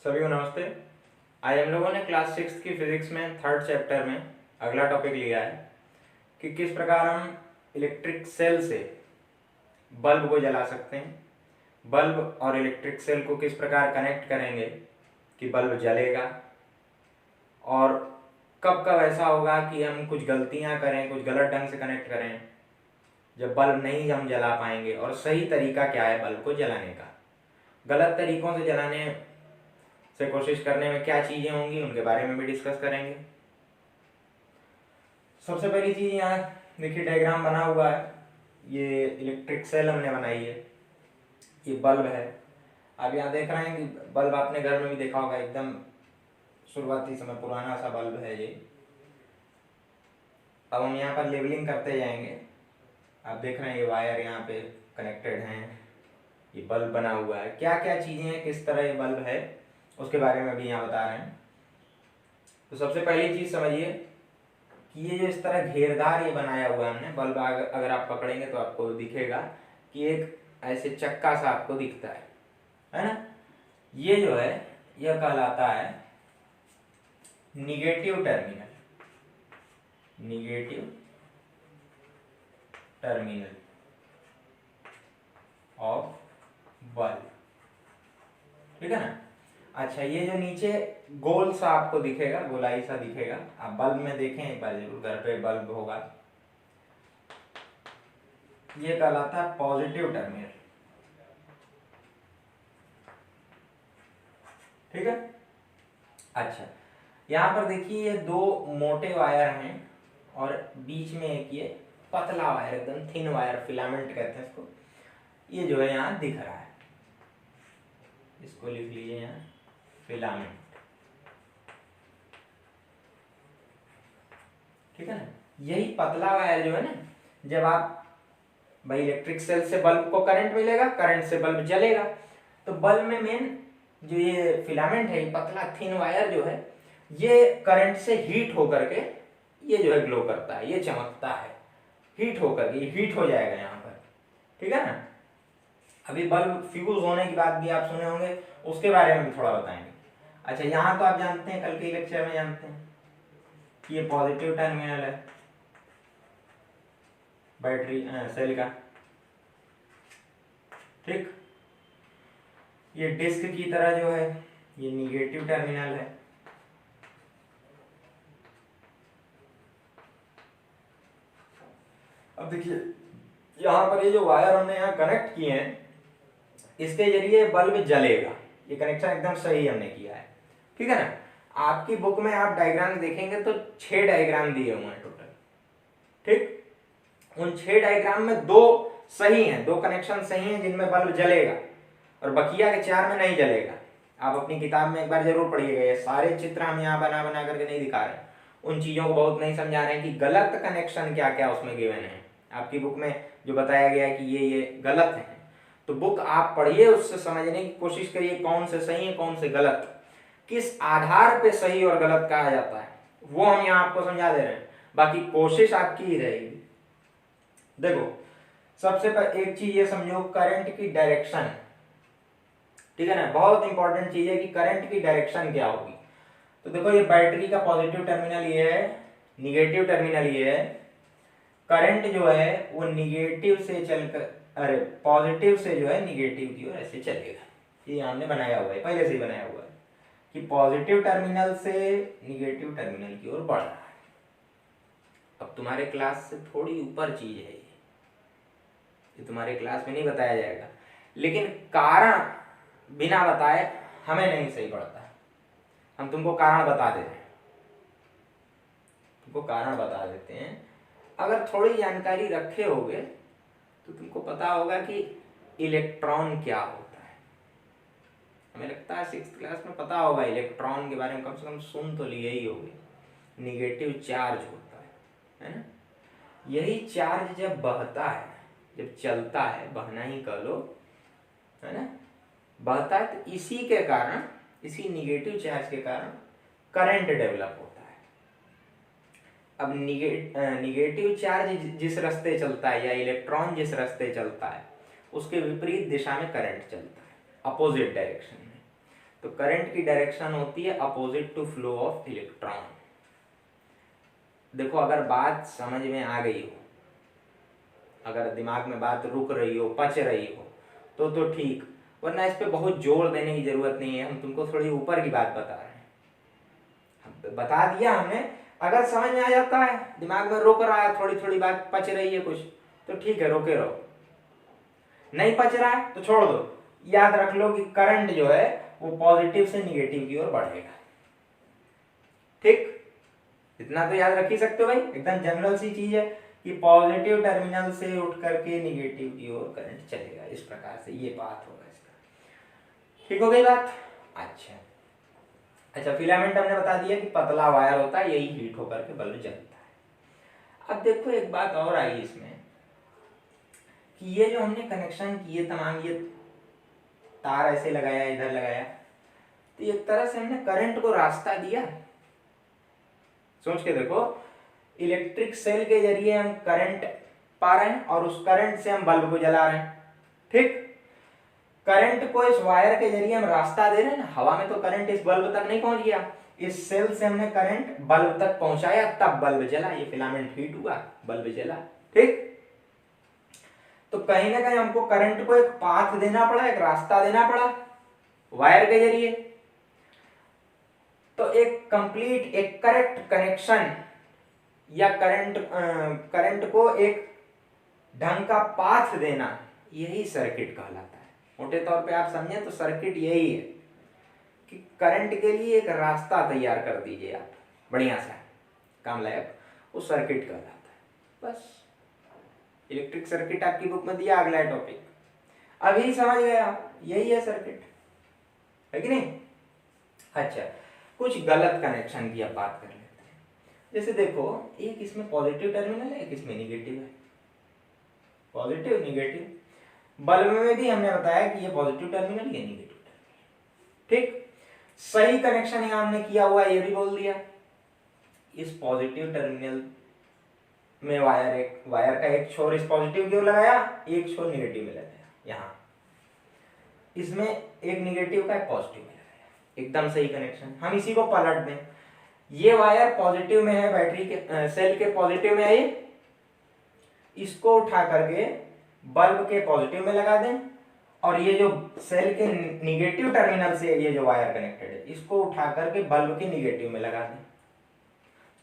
सभी को नमस्ते। आज हम लोगों ने क्लास 6 की फिजिक्स में थर्ड चैप्टर में अगला टॉपिक लिया है कि किस प्रकार हम इलेक्ट्रिक सेल से बल्ब को जला सकते हैं, बल्ब और इलेक्ट्रिक सेल को किस प्रकार कनेक्ट करेंगे कि बल्ब जलेगा, और कब कब ऐसा होगा कि हम कुछ गलतियां करें, कुछ गलत ढंग से कनेक्ट करें जब बल्ब नहीं हम जला पाएंगे, और सही तरीका क्या है बल्ब को जलाने का। गलत तरीकों से जलाने से कोशिश करने में क्या चीजें होंगी उनके बारे में भी डिस्कस करेंगे। सबसे पहली चीज, यहाँ देखिए डायग्राम बना हुआ है, ये इलेक्ट्रिक सेल हमने बनाई है, ये बल्ब है। आप यहाँ देख रहे हैं कि बल्ब आपने घर में भी देखा होगा, एकदम शुरुआती समय पुराना सा बल्ब है ये। अब हम यहाँ पर लेबलिंग करते जाएंगे। आप देख रहे हैं ये वायर यहाँ पे कनेक्टेड हैं, ये बल्ब बना हुआ है, क्या क्या चीजें हैं, किस तरह ये बल्ब है उसके बारे में भी यहाँ बता रहे हैं। तो सबसे पहली चीज समझिए कि ये जो इस तरह घेरदार ये बनाया हुआ है हमने बल्ब, अगर आप पकड़ेंगे तो आपको दिखेगा कि एक ऐसे चक्का सा आपको दिखता है ना। ये जो है यह कहलाता है negative terminal, negative terminal of bulb, ठीक है ना। अच्छा, ये जो नीचे गोल सा आपको दिखेगा, गोलाई सा दिखेगा, आप बल्ब में देखें एक बार जरूर, घर पे बल्ब होगा, ये कहलाता है पॉजिटिव टर्मिनल, ठीक है। अच्छा, यहाँ पर देखिए ये दो मोटे वायर हैं और बीच में एक ये पतला वायर, एकदम थिन वायर, फिलामेंट कहते हैं इसको, ये जो है यहाँ दिख रहा है, इसको लिख लीजिए यहाँ फिलामेंट, ठीक है ना। यही पतला वायर जो है ना, जब आप भाई इलेक्ट्रिक सेल से बल्ब को करंट मिलेगा, करंट से बल्ब जलेगा, तो बल्ब में मेन जो ये फिलामेंट है, ये पतला थिन वायर जो है, ये करंट से हीट होकर के ये जो है ग्लो करता है, ये चमकता है, हीट होकर के, हीट हो जाएगा यहाँ पर, ठीक है ना। अभी बल्ब फ्यूज होने की बात भी आप सुने होंगे, उसके बारे में भी थोड़ा बताएंगे। अच्छा, यहाँ तो आप जानते हैं, कल के लेक्चर में जानते हैं कि ये पॉजिटिव टर्मिनल है बैटरी सेल का, ठीक। ये डिस्क की तरह जो है ये निगेटिव टर्मिनल है, अब देखिए यहाँ पर ये जो वायर हमने यहाँ कनेक्ट किए हैं, इसके जरिए बल्ब जलेगा, ये कनेक्शन एकदम सही हमने किया है, ठीक है ना। आपकी बुक में आप डायग्राम देखेंगे तो 6 डायग्राम दिए हुए हैं टोटल, ठीक। उन 6 डायग्राम में 2 सही हैं, 2 कनेक्शन सही हैं जिनमें बल्ब जलेगा, और बकिया के 4 में नहीं जलेगा। आप अपनी किताब में एक बार जरूर पढ़िएगा, ये सारे चित्र हम यहाँ बना बना करके नहीं दिखा रहे, उन चीजों को बहुत नहीं समझा रहे हैं कि गलत कनेक्शन क्या क्या उसमें गिवन है। आपकी बुक में जो बताया गया है कि ये गलत है, तो बुक आप पढ़िए, उससे समझने की कोशिश करिए कौन से सही है कौन से गलत, किस आधार पे सही और गलत कहा जाता है, वो हम यहाँ आपको समझा दे रहे हैं, बाकी कोशिश आपकी ही रहेगी। देखो, सबसे पहले एक चीज ये समझो, करंट की डायरेक्शन, ठीक है ना, बहुत इंपॉर्टेंट चीज है कि करंट की डायरेक्शन क्या होगी। तो देखो, ये बैटरी का पॉजिटिव टर्मिनल ये है, निगेटिव टर्मिनल ये है, करंट जो है वो निगेटिव से चलकर, अरे पॉजिटिव से जो है निगेटिव की ओर ऐसे चलेगा, ये हमने बनाया हुआ है, पहले से ही बनाया हुआ है कि पॉजिटिव टर्मिनल से निगेटिव टर्मिनल की ओर बढ़ रहा है। अब तुम्हारे क्लास से थोड़ी ऊपर चीज है ये तुम्हारे क्लास में नहीं बताया जाएगा, लेकिन कारण बिना बताए हमें नहीं सही पड़ता, हम तुमको कारण बता देते हैं, तुमको कारण बता देते हैं। अगर थोड़ी जानकारी रखे होगे तो तुमको पता होगा कि इलेक्ट्रॉन क्या होता है। हमें लगता है 6th क्लास में पता होगा इलेक्ट्रॉन के बारे में, कम से कम सुन तो लिए ही होगे। निगेटिव चार्ज होता है ना। यही चार्ज जब बहता है, जब चलता है, बहना ही कह लो, है ना, बहता है, तो इसी के कारण, इसी निगेटिव चार्ज के कारण करंट डेवलप होता है। अब निगेटिव चार्ज जिस रास्ते चलता है, या इलेक्ट्रॉन जिस रास्ते चलता है, उसके विपरीत दिशा में करंट चलता है, अपोजिट डायरेक्शन में। तो करंट की डायरेक्शन होती है opposite to flow of electron. देखो अगर बात समझ में आ गई हो, अगर दिमाग में बात रुक रही हो, पच रही हो तो ठीक, वरना इस पे बहुत जोर देने की जरूरत नहीं है। हम तुमको थोड़ी ऊपर की बात बता रहे हैं, बता दिया हमने। अगर समझ में आ जाता है, दिमाग में रुक रहा है, थोड़ी थोड़ी बात पच रही है कुछ, तो ठीक है, रोके रहो। नहीं पच रहा है तो छोड़ दो। याद रख लो कि करंट जो है वो पॉजिटिव से निगेटिव की ओर बढ़ेगा। ठीक, इतना तो याद रख ही सकते हो भाई, एकदम जनरल सी चीज है कि पॉजिटिव टर्मिनल से उठ करके निगेटिव की ओर करंट चलेगा। इस प्रकार से ये बात होगा इसका। ठीक हो गई बात? अच्छा, फिलामेंट हमने बता दिया कि पतला वायर होता है, यही हीट होकर के बल्ब जलता है। अब देखो एक बात और आई इसमें कि ये जो हमने कनेक्शन किए तमाम, ये तार ऐसे लगाया, इधर लगाया, तो एक तरह से हमने करंट को रास्ता दिया। सोच के देखो, इलेक्ट्रिक सेल के जरिए हम करंट पा रहे हैं और उस करंट से हम बल्ब को जला रहे हैं। ठीक, करंट को इस वायर के जरिए हम रास्ता दे रहे हैं ना, हवा में तो करंट इस बल्ब तक नहीं पहुंच गया, इस सेल से हमने करंट बल्ब तक पहुंचाया, तब बल्ब जला, ये फिलामेंट हीट हुआ, बल्ब जला। ठीक, तो कहीं ना कहीं हमको करंट को एक पाथ देना पड़ा, एक रास्ता देना पड़ा वायर के जरिए। तो एक कंप्लीट, एक करेक्ट कनेक्शन या करंट को एक ढंग का पाथ देना, यही सर्किट कहलाता है। मोटे तौर पे आप समझे तो सर्किट यही है कि करंट के लिए एक रास्ता तैयार कर दीजिए आप, बढ़िया सा काम लायक, वो सर्किट कहलाता है। बस, इलेक्ट्रिक सर्किट आपकी बुक में दिया, अगला टॉपिक अभी समझ गया, यही है सर्किट, है कि नहीं? अच्छा, कुछ गलत कनेक्शन की अब बात कर लेते हैं। जैसे देखो, एक इसमें पॉजिटिव टर्मिनल है, एक इसमें निगेटिव है, पॉजिटिव निगेटिव। बल्ब में भी हमने बताया कि ये पॉजिटिव टर्मिनल, ये निगेटिव टर्मिनल। ठीक, सही कनेक्शन यहां हमने किया हुआ है, ये भी बोल दिया। इस पॉजिटिव टर्मिनल में वायर का एक छोर इस पॉजिटिव की ओर लगाया, एक छोर निगेटिव में लगाया, यहां इसमें एक निगेटिव का एक पॉजिटिव में लगाया, एकदम सही कनेक्शन। हम इसी को पलट दें, ये वायर पॉजिटिव में है, बैटरी के सेल के पॉजिटिव में है, ये इसको उठा करके बल्ब के पॉजिटिव में लगा दें, और ये जो सेल के निगेटिव टर्मिनल से ये जो वायर कनेक्टेड है, इसको उठा करके बल्ब के निगेटिव में लगा दें,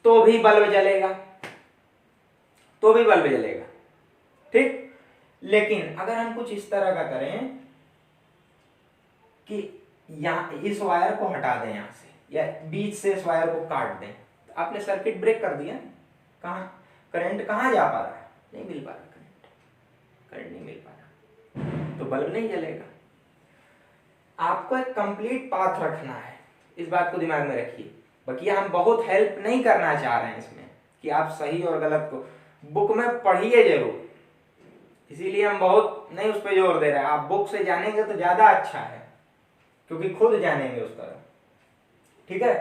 तो भी बल्ब जलेगा, तो भी बल्ब जलेगा। ठीक, लेकिन अगर हम कुछ इस तरह का करें कि यहां इस वायर को हटा दें यहां से, या बीच से इस वायर को काट दें, तो आपने सर्किट ब्रेक कर दिया। कहां करंट कहां जा पा रहा है? नहीं मिल पा रहा करंट नहीं मिल पा रहा, तो बल्ब नहीं जलेगा। आपको एक कंप्लीट पाथ रखना है, इस बात को दिमाग में रखिए। बाकी हम बहुत हेल्प नहीं करना चाह रहे हैं इसमें कि आप सही और गलत को बुक में पढ़िए जरूर, इसीलिए हम बहुत नहीं उस पर जोर दे रहे हैं। आप बुक से जानेंगे तो ज्यादा अच्छा है, क्योंकि खुद जानेंगे उस तरह। ठीक है,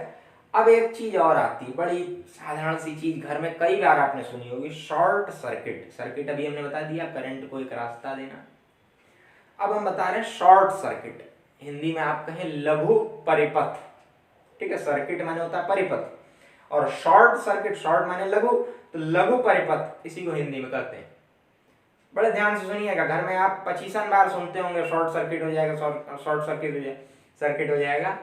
अब एक चीज और आती है, बड़ी साधारण सी चीज, घर में कई बार आपने सुनी होगी, शॉर्ट सर्किट। सर्किट अभी हमने बता दिया, करंट को एक रास्ता देना। अब हम बता रहे हैं शॉर्ट सर्किट, हिंदी में आप कहें लघु परिपथ। ठीक है, सर्किट माने होता है परिपथ, और शॉर्ट सर्किट, शॉर्ट माने लघु, तो लघु परिपथ इसी को हिंदी में कहते हैं। बड़े ध्यान से सुनिएगा, घर में आप 25 बार सुनते होंगे शॉर्ट सर्किट हो जाएगा, शॉर्ट सर्किट हो जाएगा,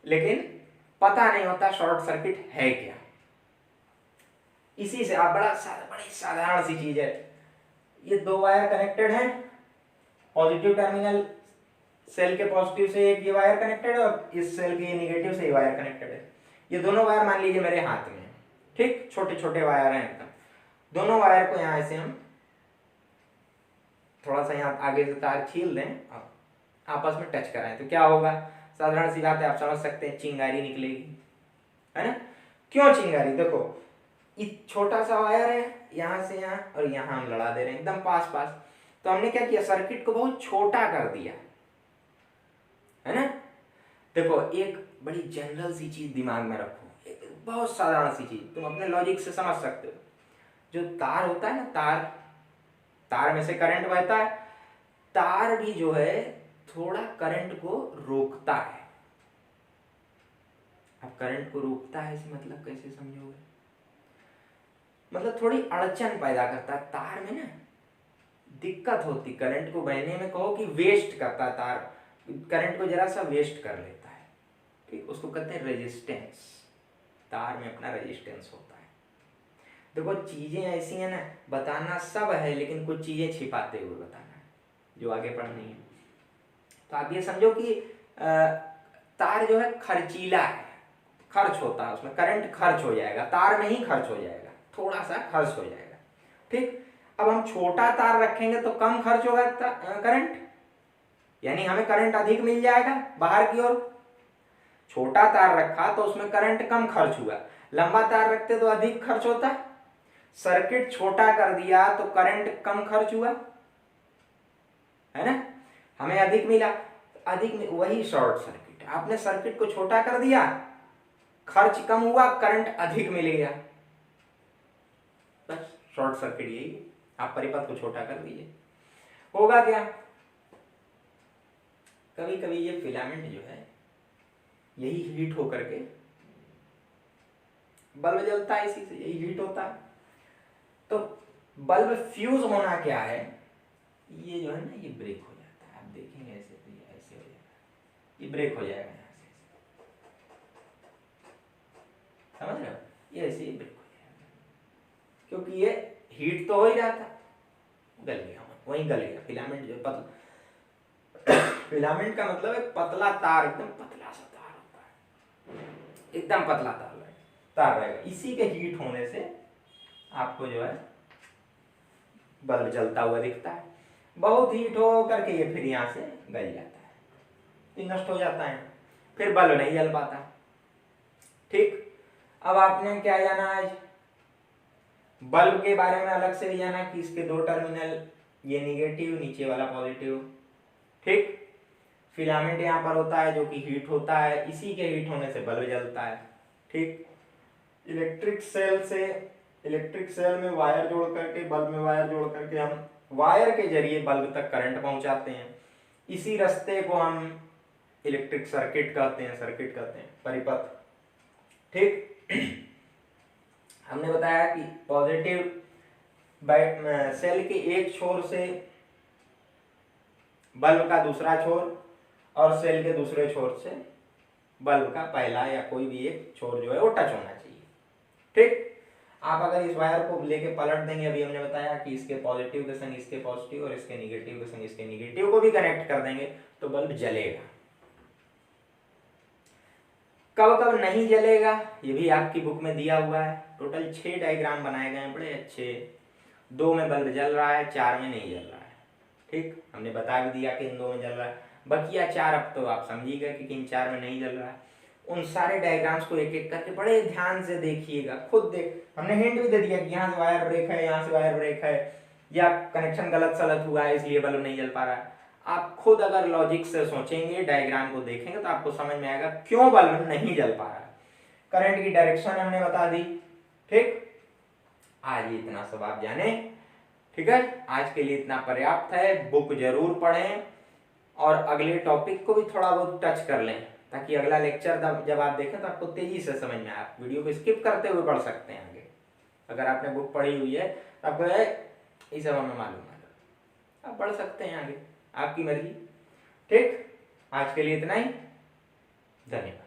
लेकिन पता नहीं होता शॉर्ट सर्किट है क्या। इसी से आप बड़ी साधारण सी चीज है, ये दो वायर कनेक्टेड हैं, पॉजिटिव टर्मिनल सेल के पॉजिटिव से एक ये वायर कनेक्टेड है, और इस सेल के निगेटिव से ये वायर कनेक्टेड है। ये दोनों वायर मान लीजिए मेरे हाथ में है, ठीक, छोटे छोटे वायर हैं एकदम। दोनों वायर को यहां से हम थोड़ा सा यहाँ आगे से तार छील दें, आपस में टच कराएं, तो क्या होगा? साधारण सी बात है, आप समझ सकते हैं, चिंगारी निकलेगी, है ना? क्यों चिंगारी? देखो, छोटा सा वायर है, यहां से यहां, और यहां हम लड़ा दे रहे हैं एकदम पास पास। तो हमने क्या किया? सर्किट को बहुत छोटा कर दिया, है ना? देखो, एक बड़ी जनरल सी चीज दिमाग में रखो, बहुत साधारण सी चीज, तुम अपने लॉजिक से समझ सकते हो। जो तार होता है ना, तार में से करंट बहता है, तार भी जो है थोड़ा करंट को रोकता है। अब करंट को रोकता है इसे मतलब कैसे समझोगे, मतलब थोड़ी अड़चन पैदा करता है तार में ना, दिक्कत होती करंट को बहने में, कहो कि वेस्ट करता है तार, करंट को जरा सा वेस्ट कर लेता है, ठीक, उसको कहते हैं रेजिस्टेंस, तार में अपना रेजिस्टेंस होता है। देखो चीजें ऐसी हैं ना, बताना सब है लेकिन कुछ चीजें छिपाते हुए बताना है जो आगे पढ़नी है। तो आप ये समझो कि तार जो है खर्चीला है, खर्च होता है उसमें, करंट खर्च हो जाएगा, तार में ही खर्च हो जाएगा, थोड़ा सा खर्च हो जाएगा, ठीक। अब हम छोटा तार रखेंगे तो कम खर्च होगा करंट, यानी हमें करंट अधिक मिल जाएगा बाहर की ओर। छोटा तार रखा तो उसमें करंट कम खर्च हुआ, लंबा तार रखते तो अधिक खर्च होता। सर्किट छोटा कर दिया तो करंट कम खर्च हुआ, है ना, हमें अधिक मिला, वही शॉर्ट सर्किट, आपने सर्किट को छोटा कर दिया, खर्च कम हुआ, करंट अधिक मिल गया, बस शॉर्ट सर्किट यही है। आप परिपथ को छोटा कर दीजिए, होगा क्या, कभी कभी ये फिलामेंट जो है यही हीट होकर के बल्ब जलता है, इसी से यही हीट होता है। तो बल्ब फ्यूज होना क्या है, ये जो है ना ये ब्रेक हो जाता है, आप देखेंगे ऐसे तो ये ऐसे हो जाएगा, ये ब्रेक हो जाएगा यहाँ से, समझ रहे हो, ये ऐसे ही ब्रेक हो जाएगा, क्योंकि ये हीट तो हो ही रहा था, गल गया, वहीं गल गया। फिलामेंट जो फिलामेंट का मतलब है पतला तार, एकदम पतला सा तार होता है, एकदम पतला तार रहेगा, इसी के हीट होने से आपको जो है बल्ब जलता हुआ दिखता है। बहुत हीट हो करके ये फिर यहाँ से गल जाता है, फिर नष्ट हो जाता है, फिर बल्ब नहीं जल पाता, ठीक। अब आपने क्या जाना आज, बल्ब के बारे में अलग से भी जाना कि इसके दो टर्मिनल, ये निगेटिव, नीचे वाला पॉजिटिव, ठीक। फिलामेंट यहाँ पर होता है जो कि हीट होता है, इसी के हीट होने से बल्ब जलता है, ठीक। इलेक्ट्रिक सेल में वायर जोड़ करके, बल्ब में वायर जोड़ करके हम वायर के जरिए बल्ब तक करंट पहुंचाते हैं, इसी रास्ते को हम इलेक्ट्रिक सर्किट कहते हैं, परिपथ, ठीक। हमने बताया कि पॉजिटिव सेल के एक छोर से बल्ब का दूसरा छोर, और सेल के दूसरे छोर से बल्ब का पहला या कोई भी एक छोर जो है वो टच होना चाहिए, ठीक। आप अगर इस वायर को लेके पलट देंगे, अभी हमने बताया कि इसके पॉजिटिव के संग इसके पॉजिटिव और इसके निगेटिव के संग इसके निगेटिव को भी कनेक्ट कर देंगे तो बल्ब जलेगा। कब कब नहीं जलेगा ये भी आपकी बुक में दिया हुआ है, टोटल 6 डायग्राम बनाए गए हैं बड़े अच्छे, 2 में बल्ब जल रहा है, 4 में नहीं जल रहा है, ठीक। हमने बता भी दिया कि इन 2 में जल रहा है, बकिया 4 अब तो आप समझिए कि इन 4 में नहीं जल रहा है। उन सारे डायग्राम्स को एक एक करके बड़े ध्यान से देखिएगा, खुद देख, हमने हिंट भी दे दिया कि यहाँ से वायर ब्रेक है, यहाँ से वायर ब्रेक है, या कनेक्शन गलत सलत हुआ है इसलिए बल्ब नहीं जल पा रहा है। आप खुद अगर लॉजिक से सोचेंगे, डायग्राम को देखेंगे तो आपको समझ में आएगा क्यों बल्ब नहीं जल पा रहा है। करंट की डायरेक्शन हमने बता दी, ठीक। आज इतना सब आप जाने, ठीक है, आज के लिए इतना पर्याप्त है। बुक जरूर पढ़ें और अगले टॉपिक को भी थोड़ा बहुत टच कर लें, ताकि अगला लेक्चर जब आप देखें तो आपको तेजी से समझ में आए। आप वीडियो को स्किप करते हुए पढ़ सकते हैं आगे, अगर आपने बुक पढ़ी हुई है तो आपको ये सब हमें मालूम है, आप पढ़ सकते हैं आगे, आपकी मर्जी, ठीक। आज के लिए इतना ही, धन्यवाद।